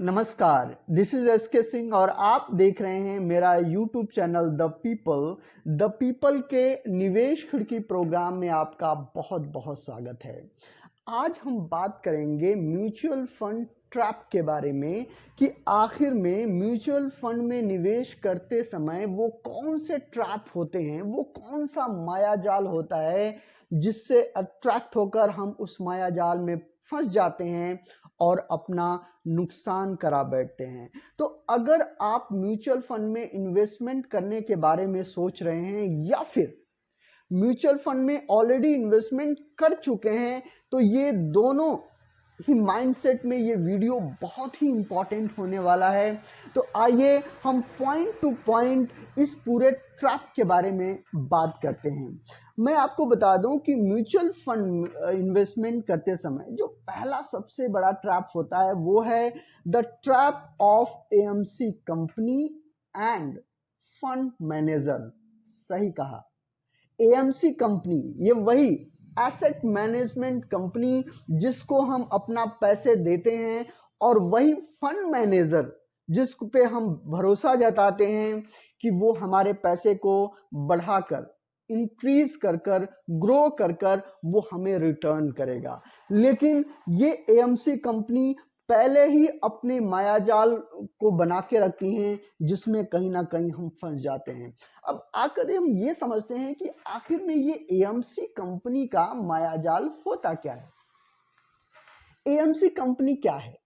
नमस्कार, this is S के सिंह और आप देख रहे हैं मेरा यूट्यूब चैनल द पीपल के निवेश खिड़की प्रोग्राम में आपका बहुत बहुत स्वागत है। आज हम बात करेंगे म्यूचुअल फंड ट्रैप के बारे में कि आखिर में म्यूचुअल फंड में निवेश करते समय वो कौन से ट्रैप होते हैं, वो कौन सा माया जाल होता है जिससे अट्रैक्ट होकर हम उस माया जाल में फंस जाते हैं और अपना नुकसान करा बैठते हैं। तो अगर आप म्यूचुअल फंड में इन्वेस्टमेंट करने के बारे में सोच रहे हैं या फिर म्यूचुअल फंड में ऑलरेडी इन्वेस्टमेंट कर चुके हैं, तो ये दोनों ही माइंडसेट में ये वीडियो बहुत ही इंपॉर्टेंट होने वाला है। तो आइए हम पॉइंट टू पॉइंट इस पूरे ट्रैप के बारे में बात करते हैं। मैं आपको बता दूं कि म्यूचुअल फंड इन्वेस्टमेंट करते समय जो पहला सबसे बड़ा ट्रैप होता है वो है the trap of AMC company end fund manager. सही कहा, एएमसी कंपनी ये वही एसेट मैनेजमेंट कंपनी जिसको हम अपना पैसे देते हैं और वही फंड मैनेजर जिस पे हम भरोसा जताते हैं कि वो हमारे पैसे को बढ़ाकर इंक्रीज कर कर ग्रो कर कर वो हमें रिटर्न करेगा। लेकिन ये एएमसी कंपनी पहले ही अपने मायाजाल को बना के रखती हैं जिसमें कहीं ना कहीं हम फंस जाते हैं। अब आकर हम ये समझते हैं कि आखिर में ये एएमसी कंपनी का मायाजाल होता क्या है। एएमसी कंपनी क्या है?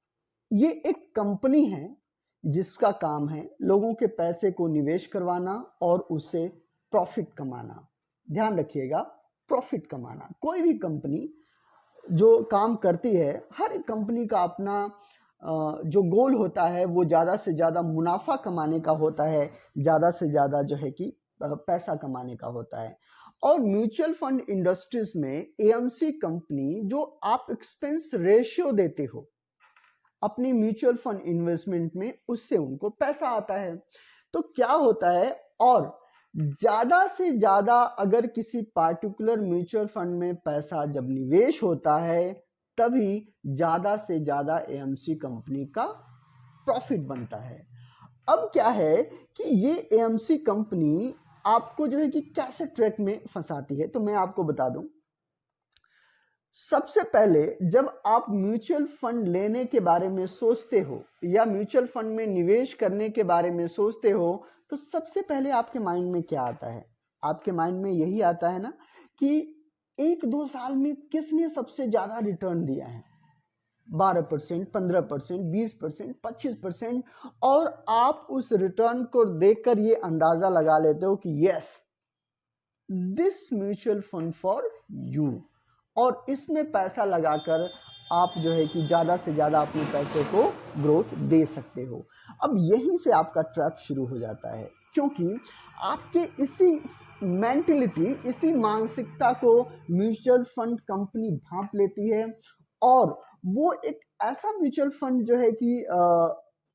ये एक कंपनी है जिसका काम है लोगों के पैसे को निवेश करवाना और उससे प्रॉफिट कमाना। ध्यान रखिएगा, प्रॉफिट कमाना। कोई भी कंपनी जो काम करती है, हर एक कंपनी का अपना जो गोल होता है वो ज़्यादा से ज़्यादा मुनाफा कमाने का होता है, ज़्यादा से ज़्यादा जो है कि पैसा कमाने का होता है। और म्यूचुअल फंड इंडस्ट्रीज में एएमसी कंपनी जो आप एक्सपेंस रेशियो देते हो अपनी म्यूचुअल फंड इन्वेस्टमेंट में, उससे उनको पैसा आता है। तो क्या होता है, और ज्यादा से ज्यादा अगर किसी पार्टिकुलर म्यूचुअल फंड में पैसा जब निवेश होता है तभी ज्यादा से ज्यादा एएमसी कंपनी का प्रॉफिट बनता है। अब क्या है कि ये एएमसी कंपनी आपको जो है कि कैसे ट्रैक में फंसाती है, तो मैं आपको बता दूं। सबसे पहले जब आप म्यूचुअल फंड लेने के बारे में सोचते हो या म्यूचुअल फंड में निवेश करने के बारे में सोचते हो, तो सबसे पहले आपके माइंड में क्या आता है? आपके माइंड में यही आता है ना कि 1-2 साल में किसने सबसे ज्यादा रिटर्न दिया है? 12%, 15%, 20%, 25%। और आप उस रिटर्न को देखकर ये अंदाजा लगा लेते हो कि yes, this mutual fund for you, और इसमें पैसा लगाकर आप जो है कि ज़्यादा से ज़्यादा अपने पैसे को ग्रोथ दे सकते हो। अब यहीं से आपका ट्रैप शुरू हो जाता है, क्योंकि आपके इसी मेंटलिटी, इसी मानसिकता को म्यूचुअल फंड कंपनी भांप लेती है। और वो एक ऐसा म्यूचुअल फंड जो है कि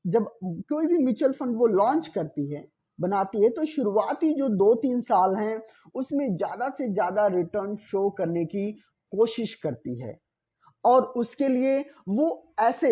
जब कोई भी म्यूचुअल फंड वो लॉन्च करती है, बनाती है, तो शुरुआती जो 2-3 साल हैं उसमें ज़्यादा से ज़्यादा रिटर्न शो करने की कोशिश करती है। और उसके लिए वो ऐसे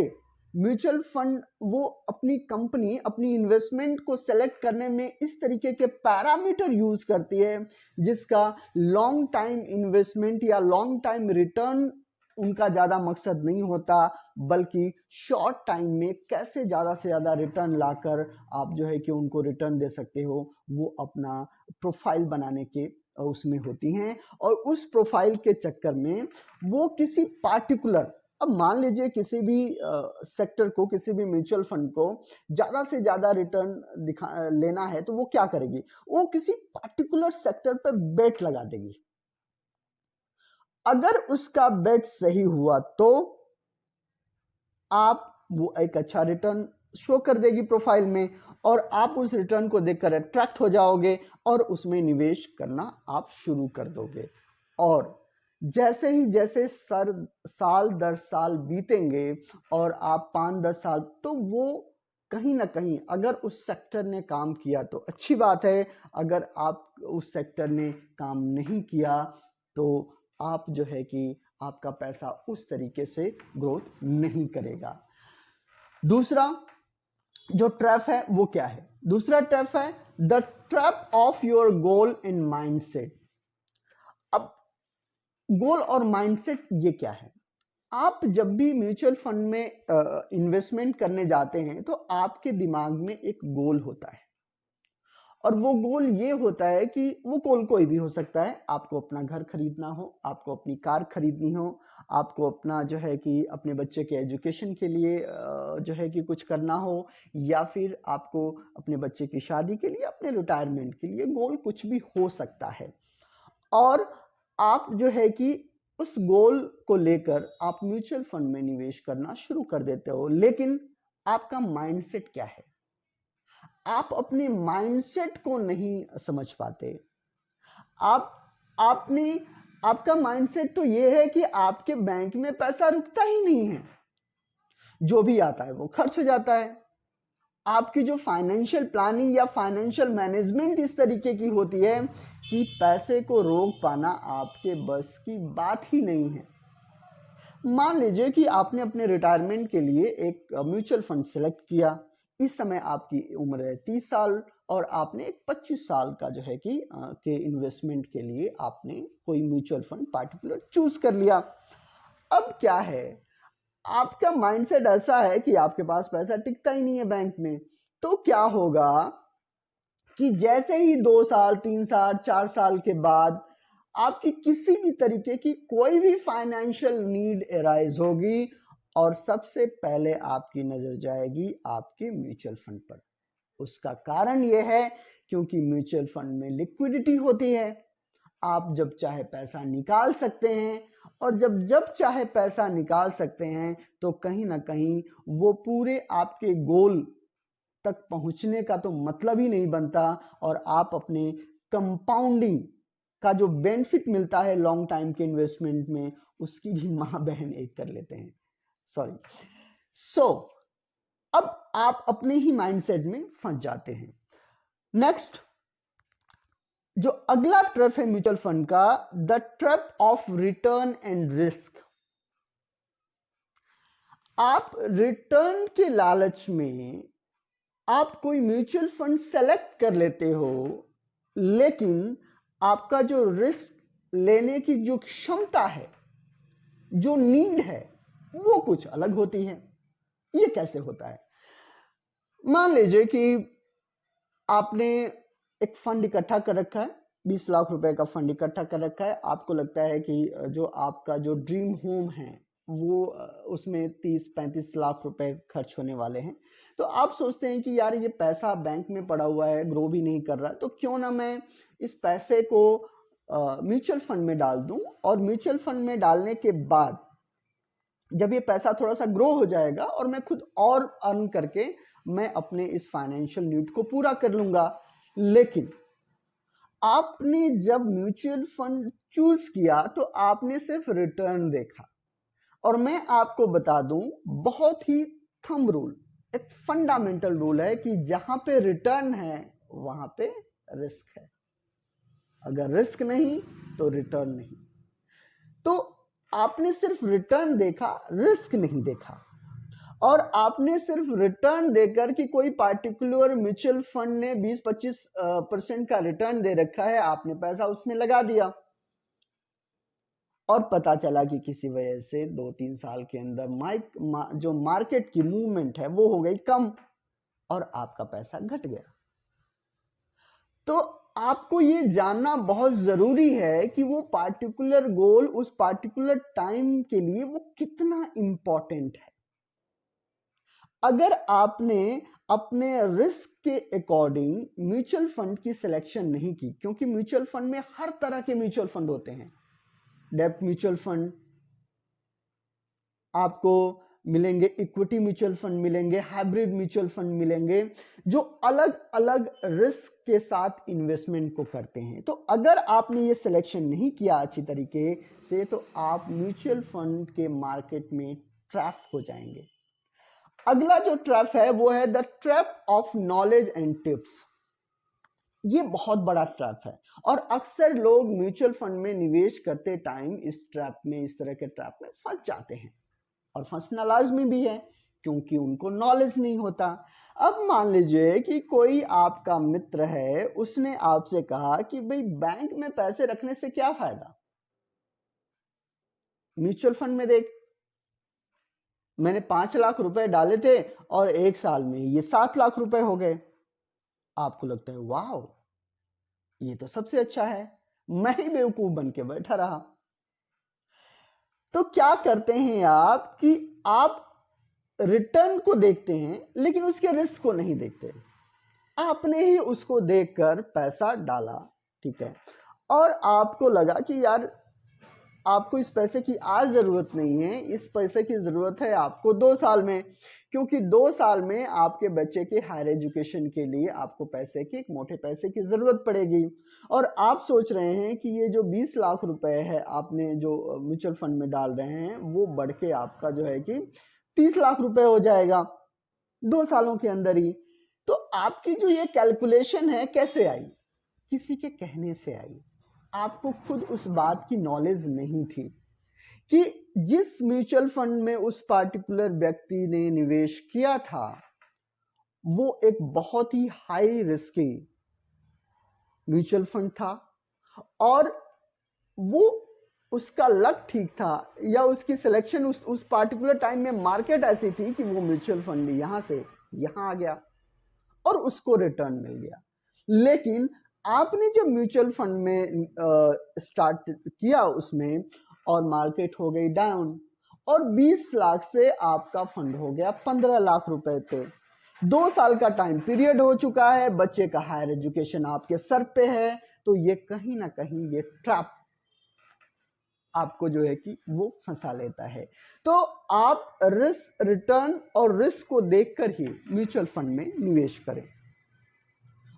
म्यूचुअल फंड, वो अपनी कंपनी, अपनी इन्वेस्टमेंट को सेलेक्ट करने में इस तरीके के पैरामीटर यूज करती है जिसका लॉन्ग टाइम इन्वेस्टमेंट या लॉन्ग टाइम रिटर्न उनका ज़्यादा मकसद नहीं होता, बल्कि शॉर्ट टाइम में कैसे ज़्यादा से ज़्यादा रिटर्न लाकर आप जो है कि उनको रिटर्न दे सकते हो, वो अपना प्रोफाइल बनाने के उसमें होती हैं। और उस प्रोफाइल के चक्कर में वो किसी पार्टिकुलर, अब मान लीजिए किसी भी सेक्टर को, किसी भी म्यूचुअल फंड को ज़्यादा से ज़्यादा रिटर्न लेना है, तो वो क्या करेगी? वो किसी पार्टिकुलर सेक्टर पर बेट लगा देगी। अगर उसका बेट सही हुआ तो आप वो एक अच्छा रिटर्न शो कर देगी प्रोफाइल में, और आप उस रिटर्न को देखकर अट्रैक्ट हो जाओगे और उसमें निवेश करना आप शुरू कर दोगे। और जैसे ही जैसे साल दर साल बीतेंगे और आप 5-10 साल, तो वो कहीं ना कहीं अगर उस सेक्टर ने काम किया तो अच्छी बात है, अगर आप उस सेक्टर ने काम नहीं किया तो आप जो है कि आपका पैसा उस तरीके से ग्रोथ नहीं करेगा। दूसरा जो ट्रैप है वो क्या है? दूसरा ट्रैप है the trap of your goal in mindset. अब गोल और माइंडसेट ये क्या है? आप जब भी म्यूचुअल फंड में इन्वेस्टमेंट करने जाते हैं तो आपके दिमाग में एक गोल होता है, और वो गोल ये होता है कि वो गोल कोई भी हो सकता है। आपको अपना घर खरीदना हो, आपको अपनी कार खरीदनी हो, आपको अपना जो है कि अपने बच्चे के एजुकेशन के लिए जो है कि कुछ करना हो, या फिर आपको अपने बच्चे की शादी के लिए, अपने रिटायरमेंट के लिए, गोल कुछ भी हो सकता है। और आप जो है कि उस गोल को लेकर आप म्यूचुअल फंड में निवेश करना शुरू कर देते हो, लेकिन आपका माइंडसेट क्या है? आप अपने माइंडसेट को नहीं समझ पाते। आप आपने आपका माइंडसेट तो ये है कि आपके बैंक में पैसा रुकता ही नहीं है, जो भी आता है वो खर्च हो जाता है। आपकी जो फाइनेंशियल प्लानिंग या फाइनेंशियल मैनेजमेंट इस तरीके की होती है कि पैसे को रोक पाना आपके बस की बात ही नहीं है। मान लीजिए कि आपने अपने रिटायरमेंट के लिए एक म्यूचुअल फंड सेलेक्ट किया। इस समय आपकी उम्र है 30 साल, और आपने एक 25 साल का जो है कि के इन्वेस्टमेंट के लिए आपने कोई म्यूचुअल फंड पार्टिकुलर चूज कर लिया। अब क्या है, आपका माइंडसेट ऐसा है कि आपके पास पैसा टिकता ही नहीं है बैंक में। तो क्या होगा कि जैसे ही 2 साल, 3 साल, 4 साल के बाद आपकी किसी भी तरीके की कोई भी फाइनेंशियल नीड अराइज होगी, और सबसे पहले आपकी नजर जाएगी आपके म्यूचुअल फंड पर। उसका कारण यह है क्योंकि म्यूचुअल फंड में लिक्विडिटी होती है। आप जब चाहे पैसा निकाल सकते हैं, और जब जब चाहे पैसा निकाल सकते हैं, तो कहीं ना कहीं वो पूरे आपके गोल तक पहुंचने का तो मतलब ही नहीं बनता, और आप अपने कंपाउंडिंग का जो बेनिफिट मिलता है लॉन्ग टाइम के इन्वेस्टमेंट में, उसकी भी मां बहन एक कर लेते हैं। सॉरी। सो अब आप अपने ही माइंडसेट में फंस जाते हैं। नेक्स्ट, जो अगला ट्रैप है म्यूचुअल फंड का, the trap of return and risk. आप रिटर्न के लालच में आप कोई म्यूचुअल फंड सेलेक्ट कर लेते हो, लेकिन आपका जो रिस्क लेने की जो क्षमता है, जो नीड है, वो कुछ अलग होती है। ये कैसे होता है? मान लीजिए कि आपने एक फंड इकट्ठा कर रखा है, 20 लाख रुपए का फंड इकट्ठा कर रखा है। आपको लगता है कि जो आपका जो ड्रीम होम है वो उसमें 30-35 लाख रुपए खर्च होने वाले हैं। तो आप सोचते हैं कि यार ये पैसा बैंक में पड़ा हुआ है, ग्रो भी नहीं कर रहा, तो क्यों ना मैं इस पैसे को म्यूचुअल फंड में डाल दूं, और म्यूचुअल फंड में डालने के बाद जब ये पैसा थोड़ा सा ग्रो हो जाएगा और मैं खुद और अर्न करके मैं अपने इस फाइनेंशियल नीड को पूरा कर लूंगा। लेकिन आपने जब म्यूचुअल फंड चूज किया तो आपने सिर्फ रिटर्न देखा, और मैं आपको बता दूं, बहुत ही थंब रूल, एक फंडामेंटल रूल है कि जहां पे रिटर्न है वहां पे रिस्क है। अगर रिस्क नहीं तो रिटर्न नहीं। तो आपने सिर्फ रिटर्न देखा, रिस्क नहीं देखा। और आपने सिर्फ रिटर्न देकर कि कोई पार्टिकुलर म्यूचुअल फंड ने 20-25% का रिटर्न दे रखा है, आपने पैसा उसमें लगा दिया, और पता चला कि किसी वजह से 2-3 साल के अंदर जो मार्केट की मूवमेंट है वो हो गई कम, और आपका पैसा घट गया। तो आपको ये जानना बहुत जरूरी है कि वो पार्टिकुलर गोल उस पार्टिकुलर टाइम के लिए वो कितना इंपॉर्टेंट है। अगर आपने अपने रिस्क के अकॉर्डिंग म्यूचुअल फंड की सिलेक्शन नहीं की, क्योंकि म्यूचुअल फंड में हर तरह के म्यूचुअल फंड होते हैं। डेब्ट म्यूचुअल फंड आपको मिलेंगे, इक्विटी म्यूचुअल फंड मिलेंगे, हाइब्रिड म्यूचुअल फंड मिलेंगे, जो अलग अलग रिस्क के साथ इन्वेस्टमेंट को करते हैं। तो अगर आपने ये सिलेक्शन नहीं किया अच्छी तरीके से, तो आप म्यूचुअल फंड के मार्केट में ट्रैप हो जाएंगे। अगला जो ट्रैप है वो है the trap of knowledge and tips. ये बहुत बड़ा ट्रैप है, और अक्सर लोग म्यूचुअल फंड में निवेश करते टाइम इस ट्रैप में, इस तरह के ट्रैप में फंस जाते हैं, और फंसना लाजमी भी है, क्योंकि उनको नॉलेज नहीं होता। अब मान लीजिए कि कोई आपका मित्र है, उसने आपसे कहा कि भाई बैंक में पैसे रखने से क्या फायदा, म्यूचुअल फंड में देख, मैंने 5 लाख रुपए डाले थे और 1 साल में ये 7 लाख रुपए हो गए। आपको लगता है वाह, ये तो सबसे अच्छा है, मैं ही बेवकूफ बन के बैठा रहा। तो क्या करते हैं आप कि आप रिटर्न को देखते हैं लेकिन उसके रिस्क को नहीं देखते। आपने ही उसको देखकर पैसा डाला, ठीक है, और आपको लगा कि यार आपको इस पैसे की आज जरूरत नहीं है, इस पैसे की जरूरत है आपको 2 साल में, क्योंकि 2 साल में आपके बच्चे के हायर एजुकेशन के लिए आपको पैसे की, एक मोटे पैसे की जरूरत पड़ेगी। और आप सोच रहे हैं कि ये जो 20 लाख रुपए है आपने जो म्यूचुअल फंड में डाल रहे हैं, वो बढ़ के आपका जो है कि 30 लाख रुपए हो जाएगा 2 सालों के अंदर ही। तो आपकी जो ये कैलकुलेशन है कैसे आई, किसी के कहने से आई। आपको खुद उस बात की नॉलेज नहीं थी कि जिस म्यूचुअल फंड में उस पार्टिकुलर व्यक्ति ने निवेश किया था वो एक बहुत ही हाई रिस्की म्यूचुअल फंड था, और वो उसका लक ठीक था या उसकी सिलेक्शन उस पार्टिकुलर टाइम में मार्केट ऐसी थी कि वो म्यूचुअल फंड यहां से यहां आ गया और उसको रिटर्न मिल गया। लेकिन आपने जब म्यूचुअल फंड में स्टार्ट किया उसमें, और मार्केट हो गई डाउन, और 20 लाख से आपका फंड हो गया 15 लाख रुपए पे। 2 साल का टाइम पीरियड हो चुका है, बच्चे का हायर एजुकेशन आपके सर पे है, तो ये कहीं ना कहीं ये ट्रैप आपको जो है कि वो फंसा लेता है। तो आप रिस्क रिटर्न और रिस्क को देखकर ही म्यूचुअल फंड में निवेश करें,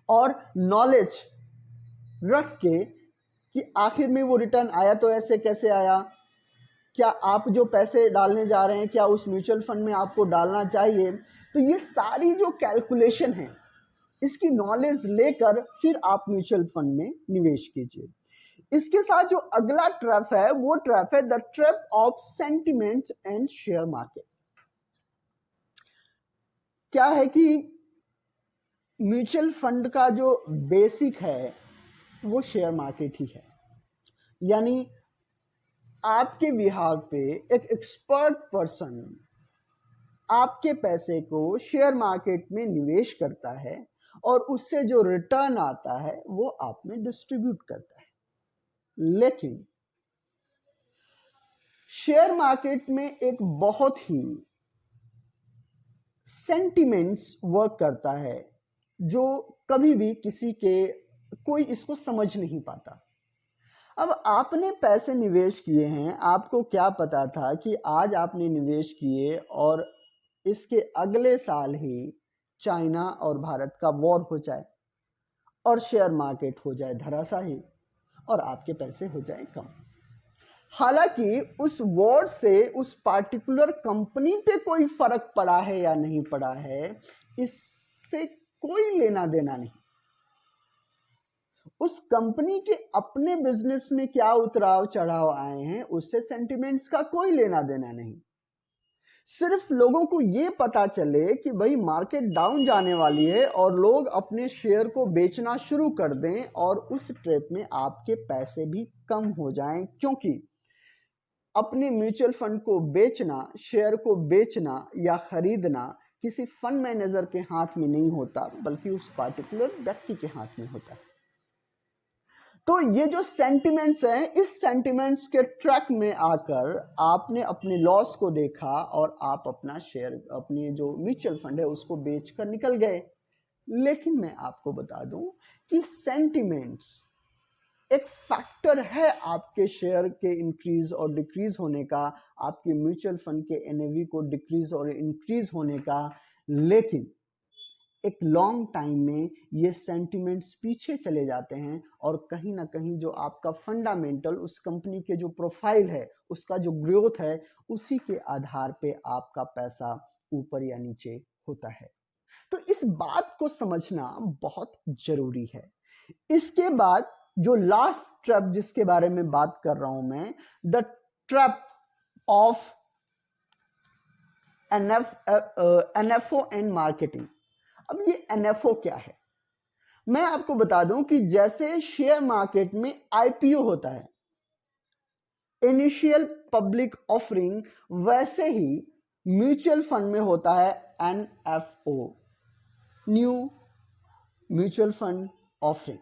और नॉलेज रख के कि आखिर में वो रिटर्न आया तो ऐसे कैसे आया, क्या आप जो पैसे डालने जा रहे हैं क्या उस म्यूचुअल फंड में आपको डालना चाहिए। तो ये सारी जो कैलकुलेशन है, इसकी नॉलेज लेकर फिर आप म्यूचुअल फंड में निवेश कीजिए। इसके साथ जो अगला ट्रैप है वो ट्रैप है the trap of sentiments and share market. क्या है कि म्यूचुअल फंड का जो बेसिक है वो शेयर मार्केट ही है, यानी आपके बिहार पे एक एक्सपर्ट पर्सन आपके पैसे को शेयर मार्केट में निवेश करता है और उससे जो रिटर्न आता है वो आप में डिस्ट्रीब्यूट करता है। लेकिन शेयर मार्केट में एक बहुत ही सेंटिमेंट्स वर्क करता है जो कभी भी किसी के कोई इसको समझ नहीं पाता। अब आपने पैसे निवेश किए हैं, आपको क्या पता था कि आज आपने निवेश किए और इसके अगले साल ही चाइना और भारत का वॉर हो जाए और शेयर मार्केट हो जाए धराशायी और आपके पैसे हो जाए कम। हालांकि उस वॉर से उस पार्टिकुलर कंपनी पे कोई फर्क पड़ा है या नहीं पड़ा है, इससे कोई लेना देना नहीं। उस कंपनी के अपने बिजनेस में क्या उतराव चढ़ाव आए हैं उससे सेंटिमेंट्स का कोई लेना देना नहीं। सिर्फ लोगों को ये पता चले कि भाई मार्केट डाउन जाने वाली है और लोग अपने शेयर को बेचना शुरू कर दें और उस ट्रेप में आपके पैसे भी कम हो जाएं, क्योंकि अपने म्यूचुअल फंड को बेचना, शेयर को बेचना या खरीदना किसी फंड मैनेजर के हाथ में नहीं होता बल्कि उस पार्टिकुलर व्यक्ति के हाथ में होता है। तो ये जो सेंटिमेंट्स हैं, इस सेंटिमेंट्स के ट्रैक में आकर आपने अपने लॉस को देखा और आप अपना शेयर, अपनी जो म्यूचुअल फंड है उसको बेचकर निकल गए। लेकिन मैं आपको बता दूं कि सेंटिमेंट्स एक फैक्टर है आपके शेयर के इंक्रीज और डिक्रीज होने का, आपके म्यूचुअल फंड के एनएवी को डिक्रीज और इंक्रीज होने का। लेकिन एक लॉन्ग टाइम में ये सेंटिमेंट्स पीछे चले जाते हैं और कहीं ना कहीं जो आपका फंडामेंटल, उस कंपनी के जो प्रोफाइल है, उसका जो ग्रोथ है, उसी के आधार पे आपका पैसा ऊपर या नीचे होता है। तो इस बात को समझना बहुत जरूरी है। इसके बाद जो लास्ट ट्रैप जिसके बारे में बात कर रहा हूं मैं, the trap of NFO and marketing. अब ये एनएफओ क्या है, मैं आपको बता दूं कि जैसे शेयर मार्केट में आईपीओ होता है, इनिशियल पब्लिक ऑफरिंग, वैसे ही म्यूचुअल फंड में होता है NFO, new mutual fund offering.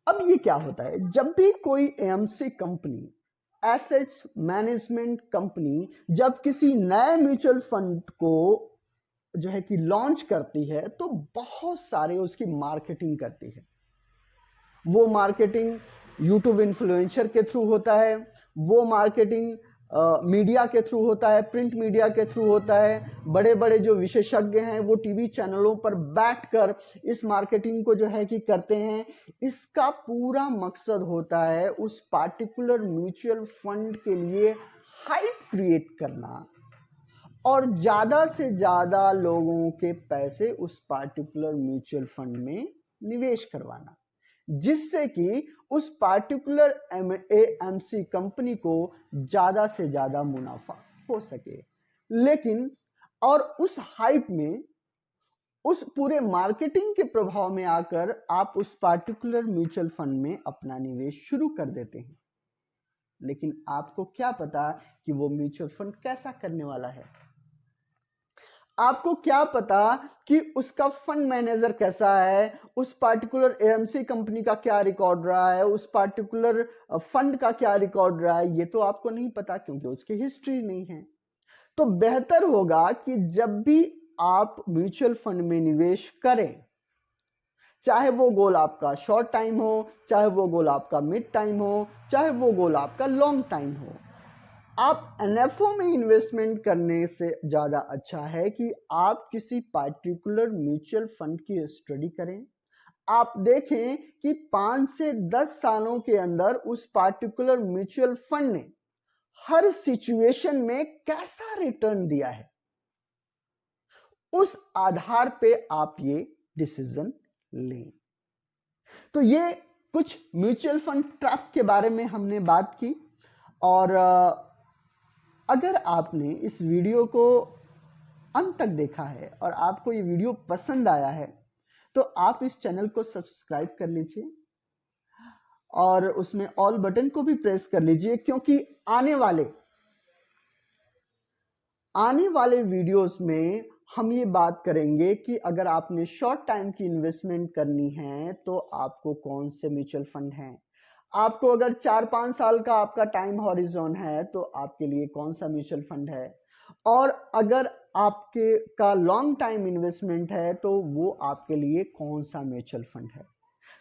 अब ये क्या होता है, जब भी कोई AMC company, assets management company, जब किसी नए म्यूचुअल फंड को जो है कि लॉन्च करती है तो बहुत सारे उसकी मार्केटिंग करती है। वो मार्केटिंग यूट्यूब इन्फ्लुएंसर के थ्रू होता है, वो मार्केटिंग मीडिया के थ्रू होता है, प्रिंट मीडिया के थ्रू होता है, बड़े बड़े जो विशेषज्ञ हैं वो टीवी चैनलों पर बैठकर इस मार्केटिंग को जो है कि करते हैं। इसका पूरा मकसद होता है उस पार्टिकुलर म्यूचुअल फंड के लिए हाइप क्रिएट करना और ज्यादा से ज्यादा लोगों के पैसे उस पार्टिकुलर म्यूचुअल फंड में निवेश करवाना, जिससे कि उस पार्टिकुलर एएमसी कंपनी को ज्यादा से ज्यादा मुनाफा हो सके। लेकिन और उस हाइप में, उस पूरे मार्केटिंग के प्रभाव में आकर आप उस पार्टिकुलर म्यूचुअल फंड में अपना निवेश शुरू कर देते हैं। लेकिन आपको क्या पता कि वो म्यूचुअल फंड कैसा करने वाला है, आपको क्या पता कि उसका फंड मैनेजर कैसा है, उस पार्टिकुलर एएमसी कंपनी का क्या रिकॉर्ड रहा है, उस पार्टिकुलर फंड का क्या रिकॉर्ड रहा है, ये तो आपको नहीं पता क्योंकि उसकी हिस्ट्री नहीं है। तो बेहतर होगा कि जब भी आप म्यूचुअल फंड में निवेश करें, चाहे वो गोल आपका शॉर्ट टाइम हो, चाहे वो गोल आपका मिड टाइम हो, चाहे वो गोल आपका लॉन्ग टाइम हो, आप एनएफओ में इन्वेस्टमेंट करने से ज्यादा अच्छा है कि आप किसी पार्टिकुलर म्यूचुअल फंड की स्टडी करें। आप देखें कि 5 से 10 सालों के अंदर उस पार्टिकुलर म्यूचुअल फंड ने हर सिचुएशन में कैसा रिटर्न दिया है, उस आधार पे आप ये डिसीजन लें। तो ये कुछ म्यूचुअल फंड ट्रैप के बारे में हमने बात की। और अगर आपने इस वीडियो को अंत तक देखा है और आपको ये वीडियो पसंद आया है तो आप इस चैनल को सब्सक्राइब कर लीजिए और उसमें ऑल बटन को भी प्रेस कर लीजिए, क्योंकि आने वाले वीडियोस में हम ये बात करेंगे कि अगर आपने शॉर्ट टाइम की इन्वेस्टमेंट करनी है तो आपको कौन से म्यूचुअल फंड हैं, आपको अगर 4-5 साल का आपका टाइम हॉरिजॉन है तो आपके लिए कौन सा म्यूचुअल फंड है, और अगर आपके का लॉन्ग टाइम इन्वेस्टमेंट है तो वो आपके लिए कौन सा म्यूचुअल फंड है।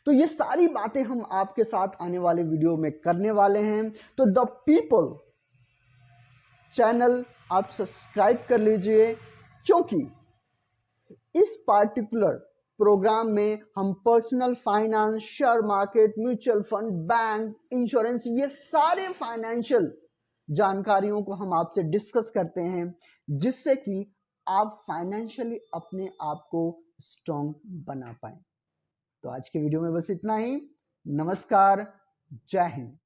तो ये सारी बातें हम आपके साथ आने वाले वीडियो में करने वाले हैं। तो द पीपल चैनल आप सब्सक्राइब कर लीजिए, क्योंकि इस पार्टिकुलर प्रोग्राम में हम personal finance, share market, mutual fund, bank, insurance, ये सारे फाइनेंशियल जानकारियों को हम आपसे डिस्कस करते हैं, जिससे कि आप फाइनेंशियली अपने आप को स्ट्रॉन्ग बना पाए। तो आज के वीडियो में बस इतना ही। नमस्कार, जय हिंद।